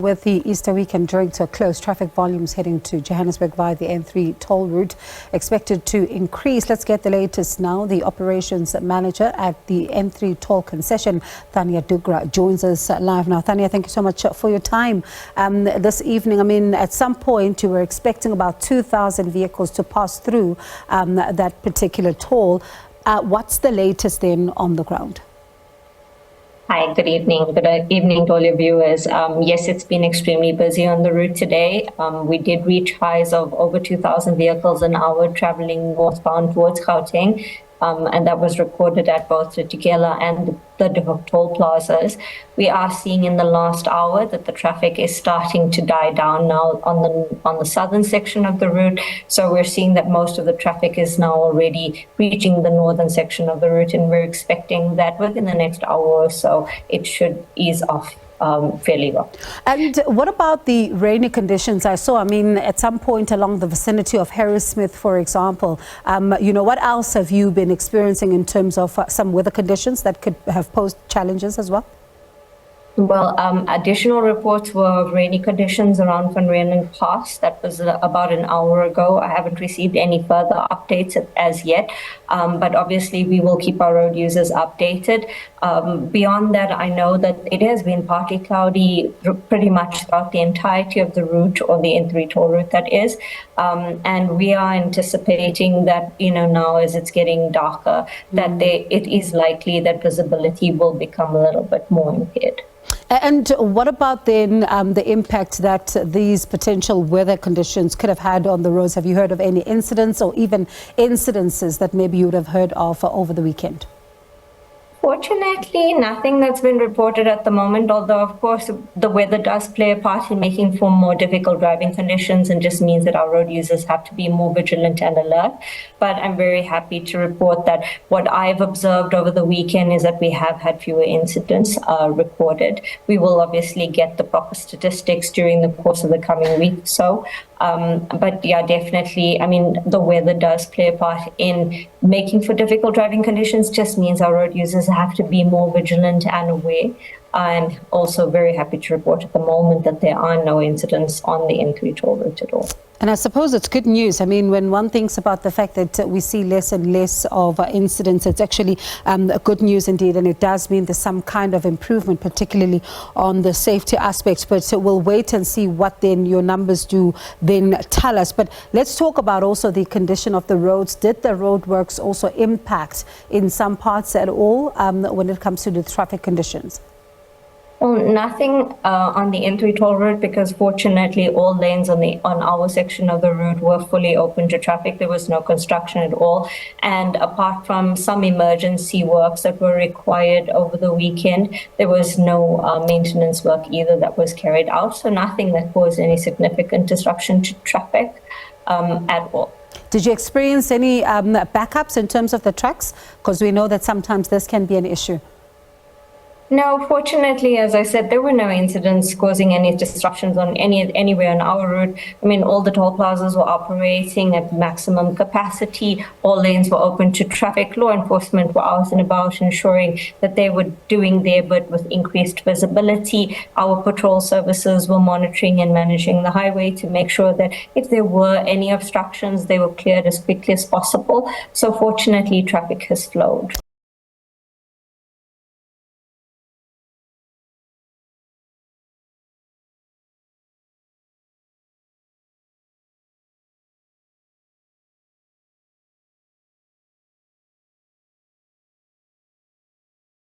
With the Easter weekend drawing to a close, traffic volumes heading to Johannesburg via the N3 toll route expected to increase. Let's get the latest now. The operations manager at the N3 Toll Concession, Thania Dhoogra, joins us live now. Thania, thank you so much for your time this evening. I mean, at some point you were expecting about 2,000 vehicles to pass through that particular toll. What's the latest then on the ground? Hi, good evening. Good evening to all your viewers. Yes, it's been extremely busy on the route today. We did reach highs of over 2,000 vehicles an hour traveling northbound towards Gauteng. And that was recorded at both the Tigela and the toll plazas. We are seeing in the last hour that the traffic is starting to die down now on the southern section of the route. So we're seeing that most of the traffic is now already reaching the northern section of the route, and we're expecting that within the next hour or so it should ease off fairly well. And what about the rainy conditions? I saw, at some point along the vicinity of Harrismith, for example, what else have you been experiencing in terms of some weather conditions that could have posed challenges as well? Well, additional reports were of rainy conditions around Van Renen Pass. That was about an hour ago. I haven't received any further updates as yet, but obviously we will keep our road users updated. Beyond that, I know that it has been partly cloudy pretty much throughout the entirety of the route, or the N3 toll route that is, and we are anticipating that, now as it's getting darker, that it is likely that visibility will become a little bit more impaired. And what about then the impact that these potential weather conditions could have had on the roads? Have you heard of any incidents or even incidences that maybe you would have heard of over the weekend? Fortunately, nothing that's been reported at the moment, although, of course, the weather does play a part in making for more difficult driving conditions and just means that our road users have to be more vigilant and alert. But I'm very happy to report that what I've observed over the weekend is that we have had fewer incidents recorded. We will obviously get the proper statistics during the course of the coming week or so. But yeah, definitely, the weather does play a part in making for difficult driving conditions. Just means our road users have to be more vigilant and aware. I'm also very happy to report at the moment that there are no incidents on the N3 toll route at all. And I suppose it's good news. When one thinks about the fact that we see less and less of incidents, it's actually good news indeed. And it does mean there's some kind of improvement, particularly on the safety aspects. But we'll wait and see what then your numbers do then tell us. But let's talk about also the condition of the roads. Did the roadworks also impact in some parts at all when it comes to the traffic conditions? Well, nothing on the N3 toll route, because fortunately all lanes on our section of the route were fully open to traffic. There was no construction at all. And apart from some emergency works that were required over the weekend, there was no maintenance work either that was carried out. So nothing that caused any significant disruption to traffic at all. Did you experience any backups in terms of the trucks? Because we know that sometimes this can be an issue. No, fortunately, as I said, there were no incidents causing any disruptions on anywhere on our route. All the toll plazas were operating at maximum capacity. All lanes were open to traffic. Law enforcement were out and about, ensuring that they were doing their bit with increased visibility. Our patrol services were monitoring and managing the highway to make sure that if there were any obstructions, they were cleared as quickly as possible. So fortunately, traffic has flowed.